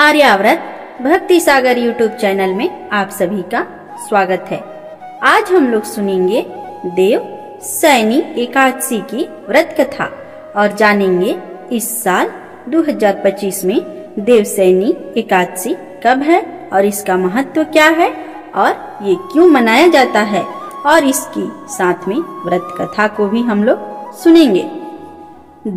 आर्याव्रत भक्ति सागर YouTube channel में आप सभी का स्वागत है। आज हम लोग सुनेंगे देव सैनी एकादशी की व्रत कथा और जानेंगे इस साल 2025 में देव सैनी एकादशी कब है और इसका महत्व क्या है और ये क्यों मनाया जाता है, और इसकी साथ में व्रत कथा को भी हम लोग सुनेंगे।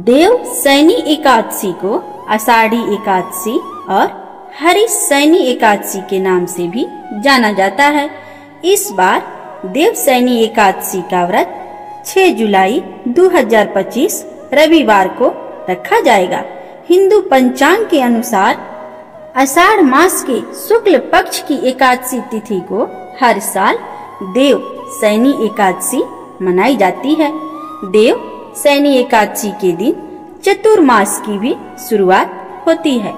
देव सैनी एकादशी को आषाढ़ी एकादशी और हरि सैनी एकादशी के नाम से भी जाना जाता है। इस बार देव सैनी एकादशी का व्रत 6 जुलाई 2025 रविवार को रखा जाएगा। हिंदू पंचांग के अनुसार आषाढ़ मास के शुक्ल पक्ष की एकादशी तिथि को हर साल देव सैनी एकादशी मनाई जाती है। देव सैनी एकादशी के दिन चतुर्मास की भी शुरुआत होती है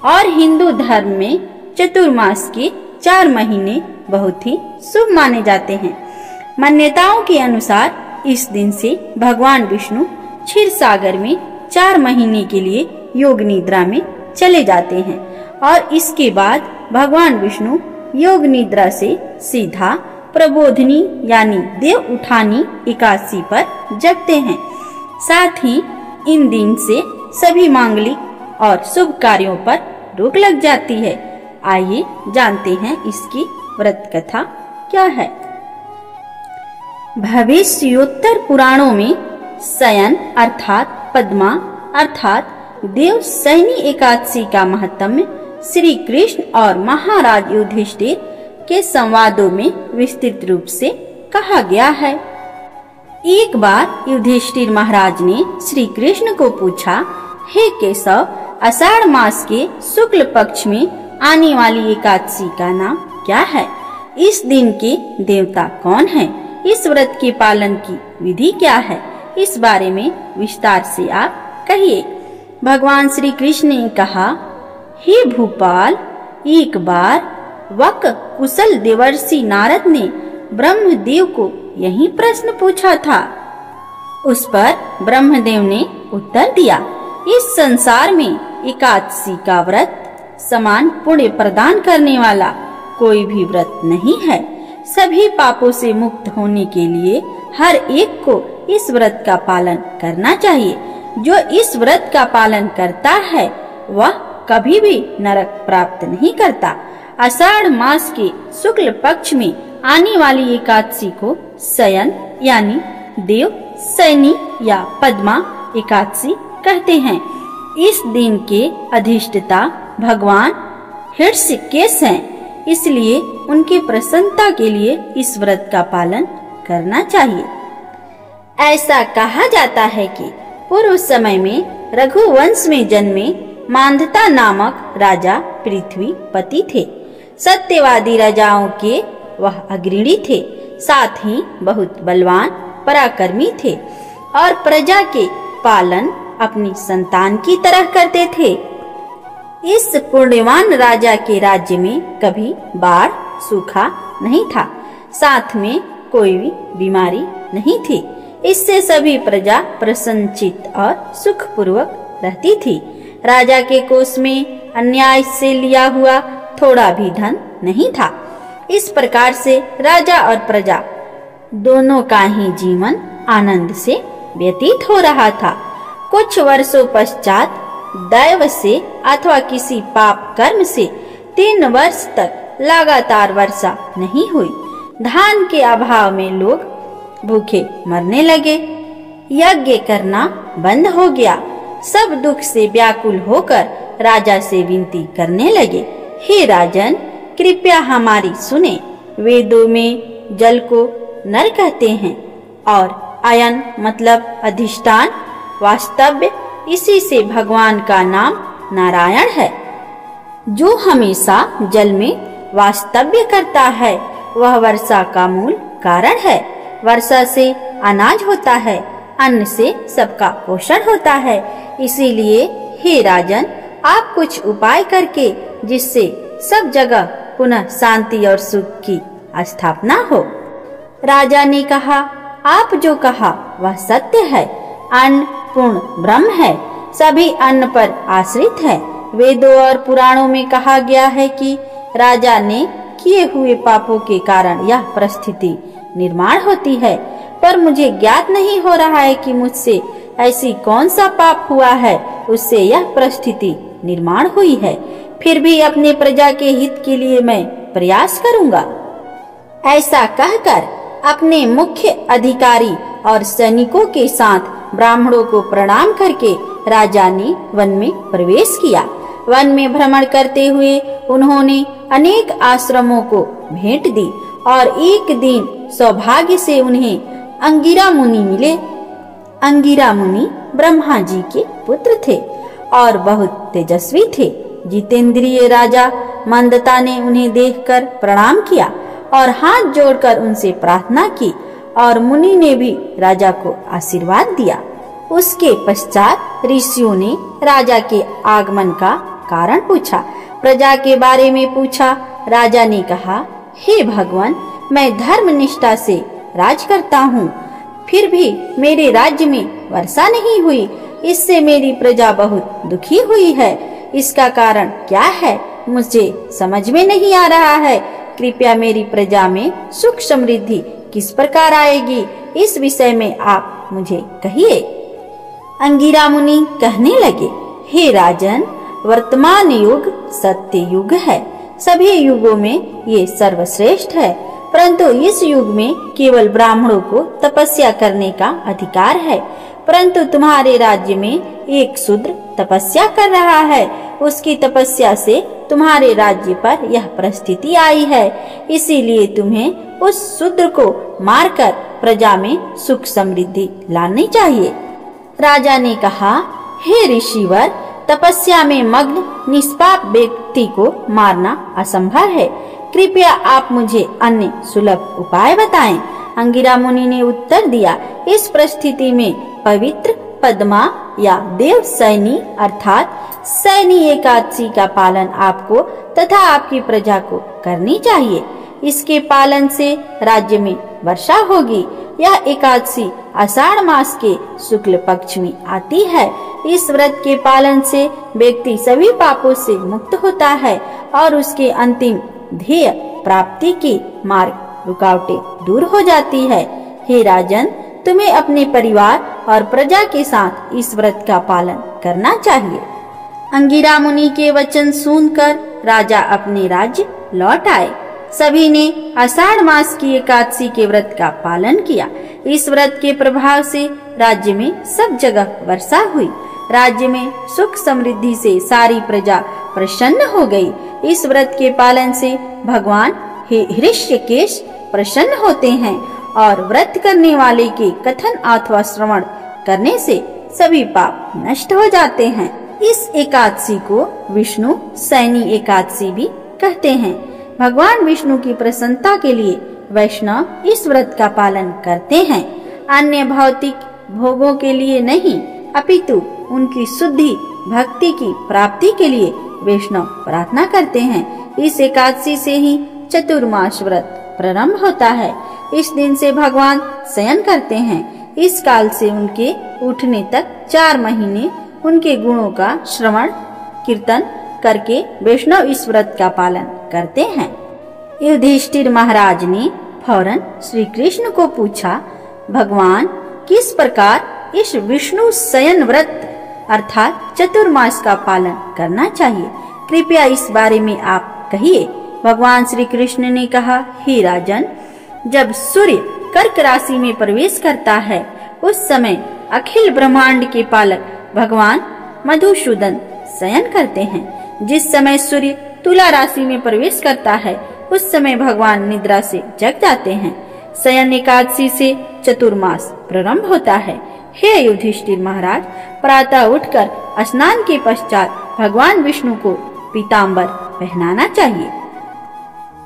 और हिंदू धर्म में चतुर्मास के 4 महीने बहुत ही शुभ माने जाते हैं। मान्यताओं के अनुसार इस दिन से भगवान विष्णु क्षीर सागर में 4 महीने के लिए योग निद्रा में चले जाते हैं और इसके बाद भगवान विष्णु योग निद्रा से सीधा प्रबोधनी यानी देव उठानी एकादशी पर जगते हैं। साथ ही इन दिन से सभी मांगलिक और शुभ कार्यों पर रोक लग जाती है। आइए जानते हैं इसकी व्रत कथा क्या है। भविष्योत्तर पुराणों में शयन अर्थात पद्मा अर्थात देव सैनी एकादशी का महत्व श्री कृष्ण और महाराज युधिष्ठिर के संवादों में विस्तृत रूप से कहा गया है। एक बार युधिष्ठिर महाराज ने श्री कृष्ण को पूछा, हे केशव, आषाढ़ मास के शुक्ल पक्ष में आने वाली एकादशी का नाम क्या है? इस दिन के देवता कौन हैं? इस व्रत के पालन की विधि क्या है? इस बारे में विस्तार से आप कहिए। भगवान श्री कृष्ण ने कहा, हे भूपाल, एक बार वक कुशल देवर्षि नारद ने ब्रह्मदेव को यही प्रश्न पूछा था। उस पर ब्रह्मदेव ने उत्तर दिया, इस संसार में एकादशी का व्रत समान पुण्य प्रदान करने वाला कोई भी व्रत नहीं है। सभी पापों से मुक्त होने के लिए हर एक को इस व्रत का पालन करना चाहिए। जो इस व्रत का पालन करता है वह कभी भी नरक प्राप्त नहीं करता। आषाढ़ मास के शुक्ल पक्ष में आने वाली एकादशी को शयन यानी देव सैनी या पद्मा एकादशी कहते हैं। इस दिन के अधिष्ठाता भगवान हृषिकेश हैं, इसलिए उनकी प्रसन्नता के लिए इस व्रत का पालन करना चाहिए। ऐसा कहा जाता है कि पूर्व समय में रघुवंश में जन्मे मांधाता नामक राजा पृथ्वीपति थे। सत्यवादी राजाओं के वह अग्रणी थे, साथ ही बहुत बलवान पराक्रमी थे और प्रजा के पालन अपनी संतान की तरह करते थे। इस पुण्यवान राजा के राज्य में कभी बाढ़ सूखा नहीं था, साथ में कोई भी बीमारी नहीं थी। इससे सभी प्रजा प्रसन्नचित्त और सुखपूर्वक रहती थी। राजा के कोष में अन्याय से लिया हुआ थोड़ा भी धन नहीं था। इस प्रकार से राजा और प्रजा दोनों का ही जीवन आनंद से व्यतीत हो रहा था। कुछ वर्षों पश्चात दैव से अथवा किसी पाप कर्म से 3 वर्ष तक लगातार वर्षा नहीं हुई। धान के अभाव में लोग भूखे मरने लगे। यज्ञ करना बंद हो गया। सब दुख से व्याकुल होकर राजा से विनती करने लगे, हे राजन, कृपया हमारी सुने। वेदों में जल को नर कहते हैं और अयन मतलब अधिष्ठान, वास्तव्य, इसी से भगवान का नाम नारायण है। जो हमेशा जल में वास्तव्य करता है वह वर्षा का मूल कारण है। वर्षा से अनाज होता है, अन्न से सबका पोषण होता है। इसीलिए हे राजन, आप कुछ उपाय करके जिससे सब जगह पुनः शांति और सुख की स्थापना हो। राजा ने कहा, आप जो कहा वह सत्य है। अन्न पूर्ण ब्रह्म है, सभी अन्न पर आश्रित है। वेदों और पुराणों में कहा गया है कि राजा ने किए हुए पापों के कारण यह परिस्थिति निर्माण होती है, पर मुझे ज्ञात नहीं हो रहा है कि मुझसे ऐसी कौन सा पाप हुआ है उससे यह परिस्थिति निर्माण हुई है। फिर भी अपने प्रजा के हित के लिए मैं प्रयास करूंगा। ऐसा कहकर अपने मुख्य अधिकारी और सैनिकों के साथ ब्राह्मणों को प्रणाम करके राजा ने वन में प्रवेश किया। वन में भ्रमण करते हुए उन्होंने अनेक आश्रमों को भेंट दी और एक दिन सौभाग्य से उन्हें अंगिरा मुनि मिले। अंगिरा मुनि ब्रह्मा जी के पुत्र थे और बहुत तेजस्वी थे। जितेंद्रिय राजा मंदता ने उन्हें देखकर प्रणाम किया और हाथ जोड़कर उनसे प्रार्थना की और मुनि ने भी राजा को आशीर्वाद दिया। उसके पश्चात ऋषियों ने राजा के आगमन का कारण पूछा, प्रजा के बारे में पूछा। राजा ने कहा, हे भगवान, मैं धर्म निष्ठा से राज करता हूँ, फिर भी मेरे राज्य में वर्षा नहीं हुई। इससे मेरी प्रजा बहुत दुखी हुई है। इसका कारण क्या है मुझे समझ में नहीं आ रहा है। कृपया मेरी प्रजा में सुख समृद्धि किस प्रकार आएगी, इस विषय में आप मुझे कहिए। अंगिरा मुनि कहने लगे, हे राजन, वर्तमान युग सत्य युग है। सभी युगों में ये सर्वश्रेष्ठ है, परंतु इस युग में केवल ब्राह्मणों को तपस्या करने का अधिकार है। परंतु तुम्हारे राज्य में एक शूद्र तपस्या कर रहा है। उसकी तपस्या से तुम्हारे राज्य पर यह परिस्थिति आई है। इसीलिए तुम्हें उस शूद्र को मारकर प्रजा में सुख समृद्धि लानी चाहिए। राजा ने कहा, हे ऋषिवर, तपस्या में मग्न निष्पाप व्यक्ति को मारना असंभव है। कृपया आप मुझे अन्य सुलभ उपाय बताएं। अंगिरा मुनि ने उत्तर दिया, इस परिस्थिति में पवित्र पद्मा या देव सैनी अर्थात सैनी एकादशी का पालन आपको तथा आपकी प्रजा को करनी चाहिए। इसके पालन से राज्य में वर्षा होगी। यह एकादशी आषाढ़ मास के शुक्ल पक्ष में आती है। इस व्रत के पालन से व्यक्ति सभी पापों से मुक्त होता है और उसके अंतिम ध्येय प्राप्ति की मार्ग रुकावटें दूर हो जाती है। हे राजन, तुम्हें अपने परिवार और प्रजा के साथ इस व्रत का पालन करना चाहिए। अंगिरा मुनि के वचन सुनकर राजा अपने राज्य लौट आए। सभी ने आषाढ़ मास की एकादशी के व्रत का पालन किया। इस व्रत के प्रभाव से राज्य में सब जगह वर्षा हुई। राज्य में सुख समृद्धि से सारी प्रजा प्रसन्न हो गई। इस व्रत के पालन से भगवान हृषिकेश प्रसन्न होते हैं और व्रत करने वाले के कथन अथवा श्रवण करने से सभी पाप नष्ट हो जाते हैं। इस एकादशी को विष्णु सैनी एकादशी भी कहते हैं। भगवान विष्णु की प्रसन्नता के लिए वैष्णव इस व्रत का पालन करते हैं। अन्य भौतिक भोगों के लिए नहीं, अपितु उनकी शुद्धि भक्ति की प्राप्ति के लिए वैष्णव प्रार्थना करते हैं। इस एकादशी से ही चतुर्मास व्रत प्रारंभ होता है। इस दिन से भगवान शयन करते हैं। इस काल से उनके उठने तक 4 महीने उनके गुणों का श्रवण कीर्तन करके वैष्णव इस व्रत का पालन करते हैं। युधिष्ठिर महाराज ने फौरन श्री कृष्ण को पूछा, भगवान, किस प्रकार इस विष्णु शयन व्रत अर्थात चतुर्मास का पालन करना चाहिए? कृपया इस बारे में आप कहिए। भगवान श्री कृष्ण ने कहा, हे राजन, जब सूर्य कर्क राशि में प्रवेश करता है उस समय अखिल ब्रह्मांड के पालक भगवान मधुसूदन शयन करते हैं। जिस समय सूर्य तुला राशि में प्रवेश करता है उस समय भगवान निद्रा से जग जाते हैं। शयन एकादशी से चतुर्मास प्रारंभ होता है। हे युधिष्ठिर महाराज, प्रातः उठकर स्नान के पश्चात भगवान विष्णु को पीताम्बर पहनाना चाहिए।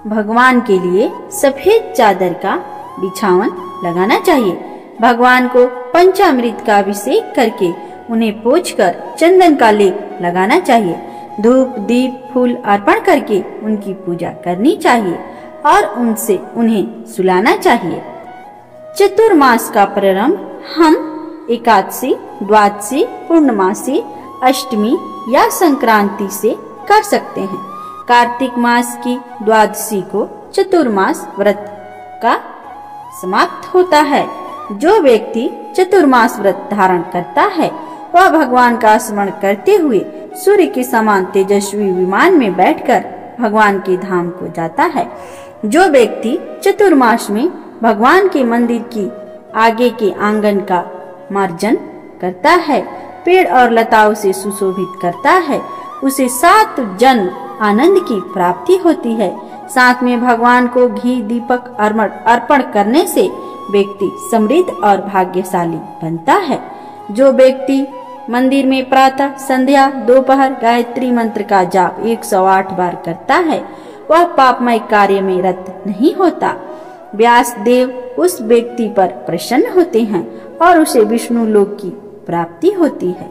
भगवान के लिए सफेद चादर का बिछावन लगाना चाहिए। भगवान को पंचामृत का अभिषेक करके उन्हें पोंछकर चंदन का लेप लगाना चाहिए। धूप दीप फूल अर्पण करके उनकी पूजा करनी चाहिए और उनसे उन्हें सुलाना चाहिए। चतुर्मास का प्रारंभ हम एकादशी, द्वादशी, पूर्णमासी, अष्टमी, या संक्रांति से कर सकते हैं। कार्तिक मास की द्वादशी को चतुर्मास व्रत का समाप्त होता है। जो व्यक्ति चतुर्मास व्रत धारण करता है वह भगवान का स्मरण करते हुए सूर्य के समान तेजस्वी विमान में बैठकर भगवान के धाम को जाता है। जो व्यक्ति चतुर्मास में भगवान के मंदिर की आगे के आंगन का मार्जन करता है, पेड़ और लताओं से सुशोभित करता है, उसे 7 जन्म आनंद की प्राप्ति होती है। साथ में भगवान को घी दीपक अर्पण करने से व्यक्ति समृद्ध और भाग्यशाली बनता है। जो व्यक्ति मंदिर में प्रातः, संध्या, दोपहर गायत्री मंत्र का जाप 108 बार करता है वह पापमय कार्य में रत नहीं होता। व्यास देव उस व्यक्ति पर प्रसन्न होते हैं और उसे विष्णु लोक की प्राप्ति होती है।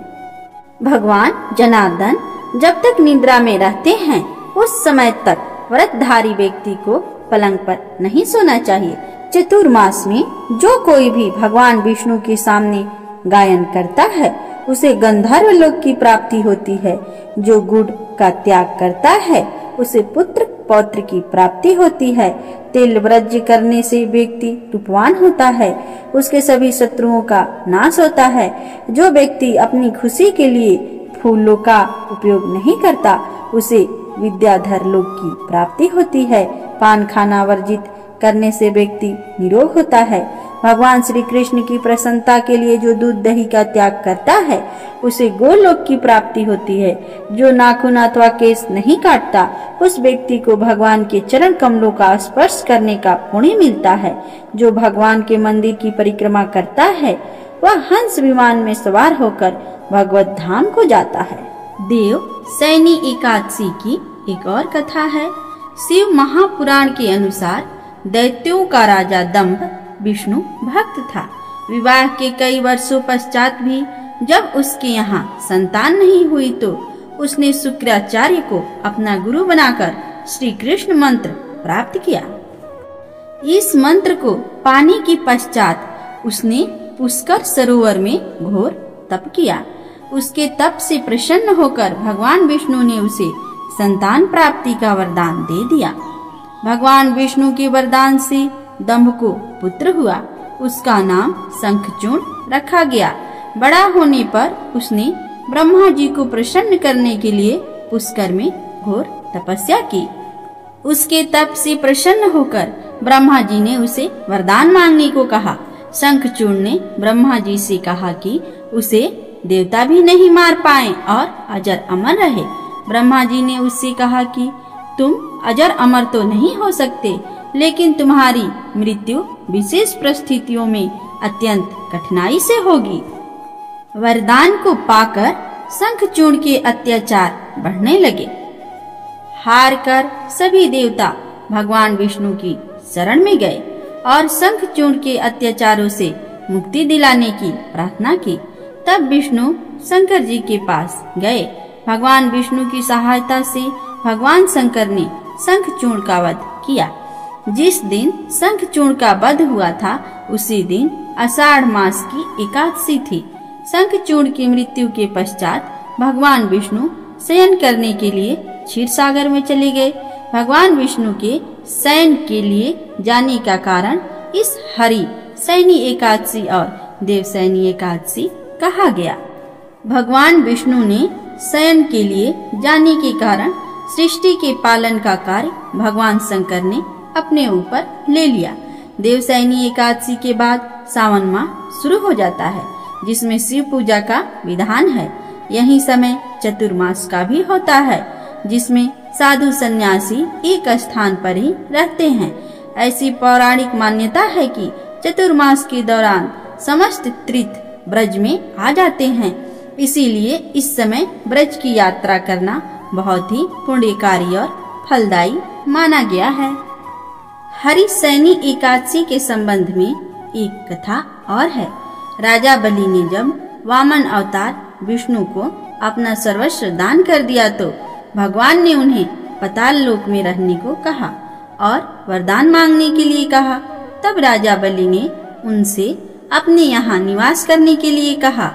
भगवान जनार्दन जब तक निद्रा में रहते हैं उस समय तक व्रतधारी व्यक्ति को पलंग पर नहीं सोना चाहिए। चतुर्मास में जो कोई भी भगवान विष्णु के सामने गायन करता है उसे गंधर्व लोक की प्राप्ति होती है। जो गुड़ का त्याग करता है उसे पुत्र पौत्र की प्राप्ति होती है। तिल व्रज करने से व्यक्ति रूपवान होता है, उसके सभी शत्रुओं का नाश होता है। जो व्यक्ति अपनी खुशी के लिए फूलों का उपयोग नहीं करता उसे विद्याधर लोक की प्राप्ति होती है। पान खाना वर्जित करने से व्यक्ति निरोग होता है। भगवान श्री कृष्ण की प्रसन्नता के लिए जो दूध दही का त्याग करता है उसे गोलोक की प्राप्ति होती है। जो नाखून अथवा केश नहीं काटता उस व्यक्ति को भगवान के चरण कमलों का स्पर्श करने का पुण्य मिलता है। जो भगवान के मंदिर की परिक्रमा करता है वह हंस विमान में सवार होकर भगवत धाम को जाता है। देव सैनी एकादशी की एक और कथा है। शिव महापुराण के अनुसार दैत्यों का राजा दंभ विष्णु भक्त था। विवाह के कई वर्षों पश्चात भी जब उसके यहाँ संतान नहीं हुई तो उसने शुक्राचार्य को अपना गुरु बनाकर श्री कृष्ण मंत्र प्राप्त किया। इस मंत्र को पाने के पश्चात उसने पुष्कर सरोवर में घोर तप किया। उसके तप से प्रसन्न होकर भगवान विष्णु ने उसे संतान प्राप्ति का वरदान दे दिया। भगवान विष्णु के वरदान से दंभ को पुत्र हुआ। उसका नाम शंखचूर्ण रखा गया। बड़ा होने पर उसने ब्रह्मा जी को प्रसन्न करने के लिए पुष्कर में घोर तपस्या की। उसके तप से प्रसन्न होकर ब्रह्मा जी ने उसे वरदान मांगने को कहा। शंखचूर्ण ने ब्रह्मा जी से कहा कि उसे देवता भी नहीं मार पाए और अजर अमर रहे। ब्रह्मा जी ने उससे कहा कि तुम अजर अमर तो नहीं हो सकते, लेकिन तुम्हारी मृत्यु विशेष परिस्थितियों में अत्यंत कठिनाई से होगी। वरदान को पाकर शंखचूर्ण के अत्याचार बढ़ने लगे। हार कर सभी देवता भगवान विष्णु की शरण में गए और शंखचूर्ण के अत्याचारों से मुक्ति दिलाने की प्रार्थना की। तब विष्णु शंकर जी के पास गए। भगवान विष्णु की सहायता से भगवान शंकर ने शंखचूर्ण का वध किया। जिस दिन शंखचूर्ण का वध हुआ था उसी दिन आषाढ़ मास की एकादशी थी। शंखचूर्ण की मृत्यु के पश्चात भगवान विष्णु शयन करने के लिए क्षीर सागर में चले गए। भगवान विष्णु के शयन के लिए जाने का कारण इस हरि शयनी एकादशी और देवशयनी एकादशी कहा गया। भगवान विष्णु ने शयन के लिए जाने के कारण सृष्टि के पालन का कार्य भगवान शंकर ने अपने ऊपर ले लिया। देवशयनी एकादशी के बाद सावन माह शुरू हो जाता है, जिसमें शिव पूजा का विधान है। यही समय चतुर्मास का भी होता है, जिसमें साधु सन्यासी एक स्थान पर ही रहते हैं। ऐसी पौराणिक मान्यता है कि चतुर्मास के दौरान समस्त तीर्थ ब्रज में आ जाते हैं। इसीलिए इस समय ब्रज की यात्रा करना बहुत ही पुण्यकारी और फलदायी माना गया है। हरिशयनी एकादशी के संबंध में एक कथा और है। राजा बलि ने जब वामन अवतार विष्णु को अपना सर्वस्व दान कर दिया तो भगवान ने उन्हें पाताल लोक में रहने को कहा और वरदान मांगने के लिए कहा। तब राजा बलि ने उनसे अपने यहाँ निवास करने के लिए कहा।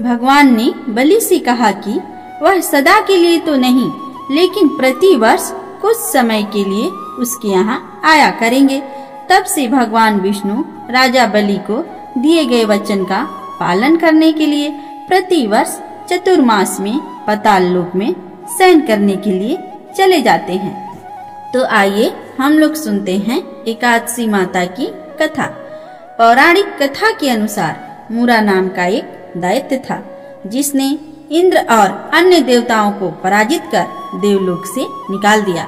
भगवान ने बलि से कहा कि वह सदा के लिए तो नहीं, लेकिन प्रति वर्ष कुछ समय के लिए उसके यहाँ आया करेंगे। तब से भगवान विष्णु राजा बलि को दिए गए वचन का पालन करने के लिए प्रति वर्ष चतुर्मास में पाताल लोक में शयन करने के लिए चले जाते हैं। तो आइए हम लोग सुनते हैं एकादशी माता की कथा। पौराणिक कथा के अनुसार मूरा नाम का एक दैत्य था, जिसने इंद्र और अन्य देवताओं को पराजित कर देवलोक से निकाल दिया।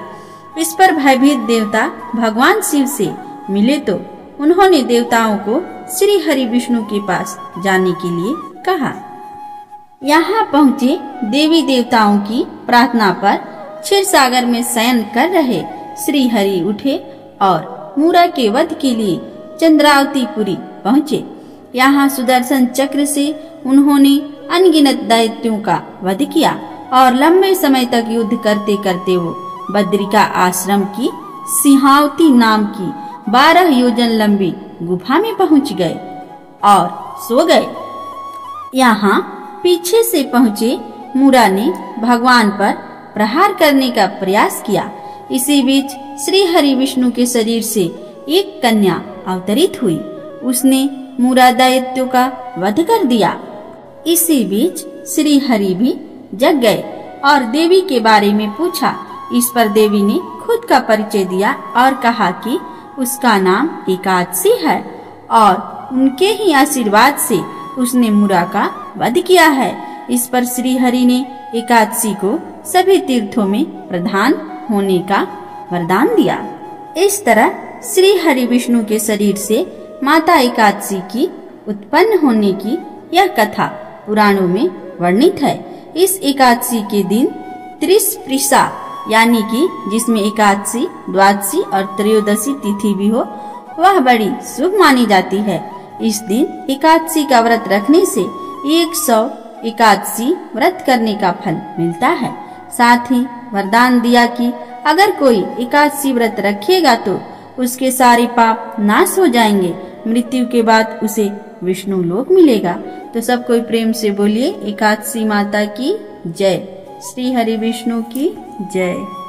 इस पर भयभीत देवता भगवान शिव से मिले तो उन्होंने देवताओं को श्री हरि विष्णु के पास जाने के लिए कहा। यहाँ पहुँचे देवी देवताओं की प्रार्थना पर क्षीर सागर में शयन कर रहे श्री हरि उठे और मूरा के वध के लिए चंद्रावतीपुरी पहुँचे। यहाँ सुदर्शन चक्र से उन्होंने अनगिनत दैत्यों का वध किया और लंबे समय तक युद्ध करते करते वो बद्रिका आश्रम की सिंहावती नाम की 12 योजन लंबी गुफा में पहुंच गए और सो गए। यहाँ पीछे से पहुँचे मूरा ने भगवान पर प्रहार करने का प्रयास किया। इसी बीच श्री हरि विष्णु के शरीर से एक कन्या अवतरित हुई। उसने मूरा दैत्यों का वध कर दिया। इसी बीच श्री हरि भी जग गए और देवी के बारे में पूछा। इस पर देवी ने खुद का परिचय दिया और कहा कि उसका नाम एकादशी है और उनके ही आशीर्वाद से उसने मूरा का वध किया है। इस पर श्री हरि ने एकादशी को सभी तीर्थों में प्रधान होने का वरदान दिया। इस तरह श्री हरि विष्णु के शरीर से माता एकादशी की उत्पन्न होने की यह कथा पुराणों में वर्णित है। इस एकादशी के दिन त्रिस्पृशा यानी कि जिसमें एकादशी, द्वादशी और त्रयोदशी तिथि भी हो, वह बड़ी शुभ मानी जाती है। इस दिन एकादशी का व्रत रखने से 100 एकादशी व्रत करने का फल मिलता है। साथ ही वरदान दिया कि अगर कोई एकादशी व्रत रखेगा तो उसके सारे पाप नाश हो जाएंगे। मृत्यु के बाद उसे विष्णु लोक मिलेगा। तो सब कोई प्रेम से बोलिए एकादशी माता की जय। श्री हरि विष्णु की जय।